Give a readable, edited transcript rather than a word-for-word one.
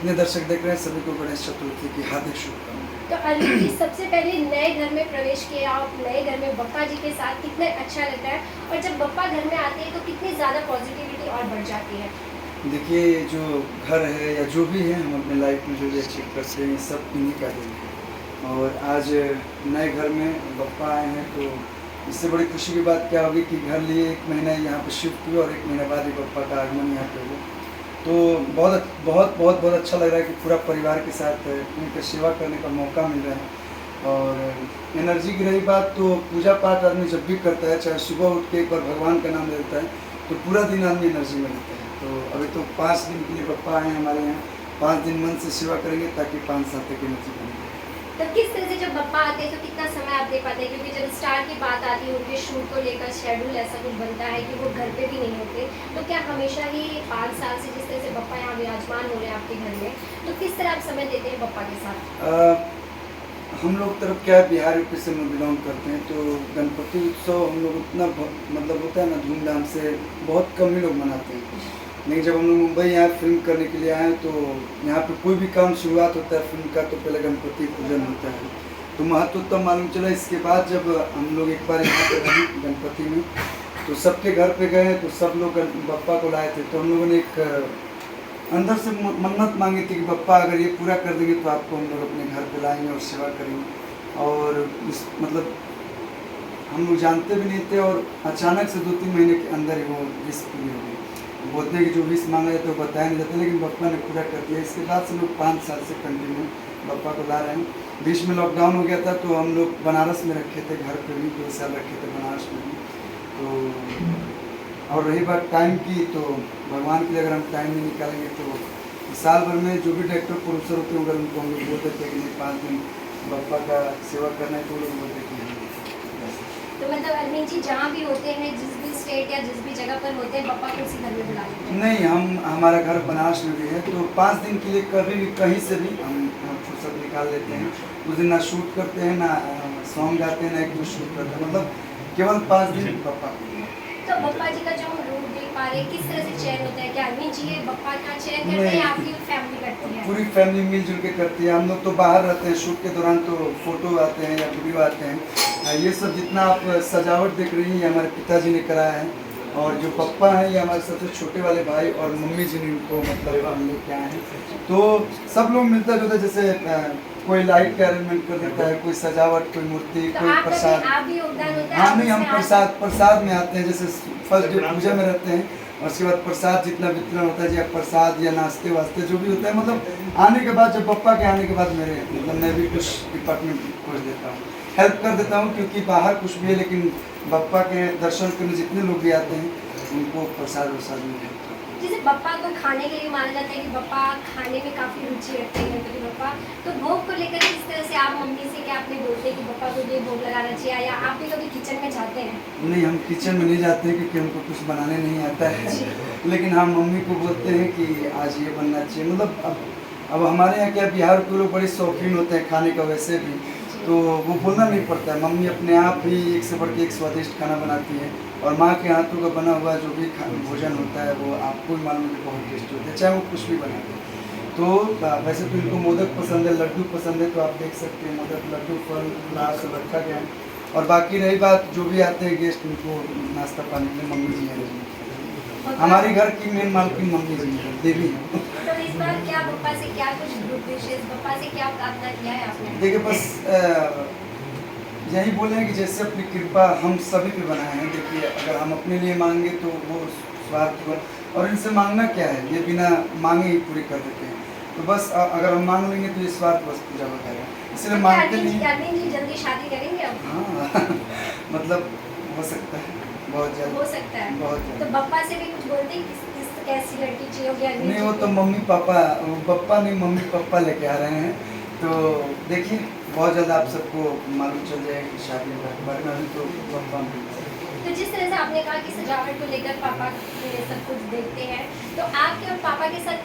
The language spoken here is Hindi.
जितने दर्शक देख रहे हैं सभी को गणेश चतुर्थी की हार्दिक शुभकामनाएं। तो अरविंद जी, सबसे पहले नए घर में प्रवेश किया आप, नए घर में बप्पा जी के साथ कितना अच्छा लगता है, और जब बप्पा घर में आते हैं तो कितनी ज़्यादा पॉजिटिविटी और बढ़ जाती है। देखिए जो घर है या जो भी है हम अपने लाइफ में जो भी अचीव करते हैं सब इन्हीं का देन है। और आज नए घर में बप्पा आए हैं तो इससे बड़ी खुशी की बात क्या होगी कि घर लिए 1 महीना यहाँ पे शिफ्ट हुए और 1 महीने बाद ही बप्पा का आगमन यहाँ पे हुआ। तो बहुत बहुत बहुत बहुत अच्छा लग रहा है कि पूरा परिवार के साथ उनकी सेवा करने का मौका मिल रहा है। और एनर्जी की रही बात तो पूजा पाठ आदमी जब भी करता है, चाहे सुबह उठ के एक बार भगवान का नाम लेता है तो पूरा दिन आदमी एनर्जी में रहता है। तो अभी तो 5 दिन के लिए बप्पा आए हैं हमारे यहाँ, 5 दिन मन से सेवा करेंगे ताकि 5 साल तक एनर्जी बने। तो किस तरह से जब बप्पा आते हैं तो कितना समय आप दे पाते हैं, क्योंकि जब स्टार की बात आती है उनके शूट को लेकर शेड्यूल ऐसा कुछ बनता है कि वो घर पे भी नहीं होते, तो क्या हमेशा ही 5 साल से जिस तरह से बप्पा यहाँ विराजमान हो रहे हैं आपके घर में, तो किस तरह आप समय देते हैं बप्पा के साथ। हम लोग तरफ क्या है, बिहार यूपी से हम बिलोंग करते हैं तो गणपति उत्सव हम लोग उतना मतलब होता है ना धूमधाम से बहुत कम ही लोग मनाते हैं। लेकिन जब हम लोग मुंबई यहाँ फिल्म करने के लिए आए तो यहाँ पे कोई भी काम शुरुआत होता है फिल्म का तो पहले गणपति पूजन होता है। तो महत्व तब मालूम चला इसके बाद जब हम लोग एक बार यहाँ पे रहे गणपति में तो सबके घर पे गए तो सब लोग बप्पा को लाए थे। तो हम लोगों ने एक अंदर से मन्नत मांगी थी कि बप्पा अगर ये पूरा कर देंगे तो आपको हम लोग अपने घर पे लाएंगे और सेवा करेंगे। और इस मतलब हम लोग जानते भी नहीं थे और अचानक से 2-3 महीने के अंदर ही वो विश पूरी हो गई। बोलते हैं कि जो विश मांगा जाता है वो बताया नहीं जाता, लेकिन बप्पा ने पूरा कर दिया। इसके बाद से लोग 5 साल से कंटिन्यू बप्पा को ला रहे हैं। बीच में लॉकडाउन हो गया था तो हम लोग बनारस में रखे थे, घर पे भी 2 साल रखे थे बनारस में भी। तो और रही बात टाइम की तो भगवान के लिए अगर हम टाइम नहीं निकालेंगे तो साल भर में जो भी डायरेक्टर प्रोड्यूसर होते हैं अगर उनको हम लोग बोलते थे कि नहीं 5 दिन बप्पा का सेवा करना है तो लोग बोलते कि नहीं। तो मतलब अरविंद जी जहाँ भी होते हैं, जिस भी स्टेट या जिस भी जगह पर होते हैं, बप्पा को उसी घर में बुला लेते हैं। नहीं, हमारा घर बनारस में भी है तो 5 दिन के लिए कभी भी कहीं से भी हम फुर्सत निकाल लेते हैं। उस दिन ना शूट करते हैं, ना सॉन्ग गाते हैं, ना एक दो शूट करते हैं, मतलब केवल 5 दिन बप्पा। तो बप्पा जी का जो हम रूप देख पा रहे हैं, किस तरह से चयन होता है, क्या अरविंद जी ये बप्पा का चयन करते हैं या आपकी फैमिली करती है। पूरी फैमिली मिलजुल के करती है। हम लोग तो बाहर रहते हैं, शूट के दौरान तो फोटो आते हैं या वीडियो आते हैं। ये सब जितना आप सजावट देख रही हैं ये हमारे पिताजी ने कराया है। और जो पप्पा हैं ये हमारे सबसे छोटे वाले भाई और मम्मी जी ने इनको मतलब हम लेके आए हैं। तो सब लोग मिलता जुलता, जैसे कोई लाइट का अरेंजमेंट कर देता है, कोई सजावट, कोई मूर्ति, तो कोई प्रसाद। आप भी योगदान होता है। हाँ नहीं, हम प्रसाद में आते हैं। जैसे फर्स्ट डे पूजा में रहते हैं और उसके बाद प्रसाद जितना वितरण होता है या प्रसाद या नाश्ते वास्ते जो भी होता है, मतलब आने के बाद जब पप्पा के आने के बाद मेरे मतलब मैं भी कुछ डिपार्टमेंट खोज देता हूँ, हेल्प कर देता हूँ। क्योंकि बाहर कुछ भी है लेकिन बप्पा के दर्शन करने जितने लोग भी आते हैं उनको प्रसाद वरसाद मिलता है। जैसे बप्पा को खाने के लिए माना जाता है कि बप्पा खाने में काफ़ी रुचि रखते हैं गणपति बप्पा, तो भोग को लेकर किस तरह से आप मम्मी से क्या आपने बोलते हैं कि बप्पा को ये भोग लगाना चाहिए, या आप भी कभी किचन में जाते हैं। नहीं, हम किचन में नहीं जाते हैं क्योंकि हमको कुछ बनाने नहीं आता है। लेकिन हम मम्मी को बोलते हैं कि आज ये बनना चाहिए। मतलब अब हमारे यहाँ क्या बिहार के लोग बड़े शौकीन होते हैं खाने का वैसे भी, तो वो बोलना नहीं पड़ता है। मम्मी अपने आप ही एक से बढ़ के एक स्वादिष्ट खाना बनाती है और माँ के हाथों का बना हुआ जो भी भोजन होता है वो आपको भी मालूम है बहुत टेस्टी होता है, चाहे वो कुछ भी बना दे। तो वैसे तो इनको मोदक पसंद है, लड्डू पसंद है, तो आप देख सकते हैं मोदक, लड्डू, फल फ्लावर सब रखा गया है। और बाकी रही बात जो भी आते हैं गेस्ट उनको नाश्ता पानी में मम्मी जी हैं। हमारे घर की मेन मालकिन मम्मी जी हैं, देवी हैं। तो इस बार क्या बप्पा से क्या कुछ ग्रुप विशेष बप्पा से क्या प्रार्थना किया है आपने। देखिए बस यही बोले हैं कि जैसे अपनी कृपा हम सभी पे बनाए हैं। देखिए अगर हम अपने लिए मांगे तो वो स्वार्थ, और इनसे मांगना क्या है, ये बिना मांगे ही पूरी कर देते हैं। तो बस अगर हम मांग लेंगे तो ये स्वार्थ बस पूरा हो जाएगा, इसलिए मांगते नहीं। अरविंद जी जल्दी शादी करेंगे अब। हाँ मतलब हो सकता है, बहुत जल्द हो सकता है, बहुत जल्द। तो बप्पा से भी कुछ बोलते हैं किस कैसी लड़की चाहिए होगी अरविंद नहीं, जी वो तो मम्मी पापा, पप्पा नहीं मम्मी पापा लेके आ रहे हैं। तो देखिए बहुत जल्द आप सबको मालूम चल जाएगा कि शादी के बारे में। अभी तो पप्पा। तो जिस तरह से आपने कहा कि सजावट को लेकर पापा सब कुछ देखते हैं, तो आपके और पापा के साथ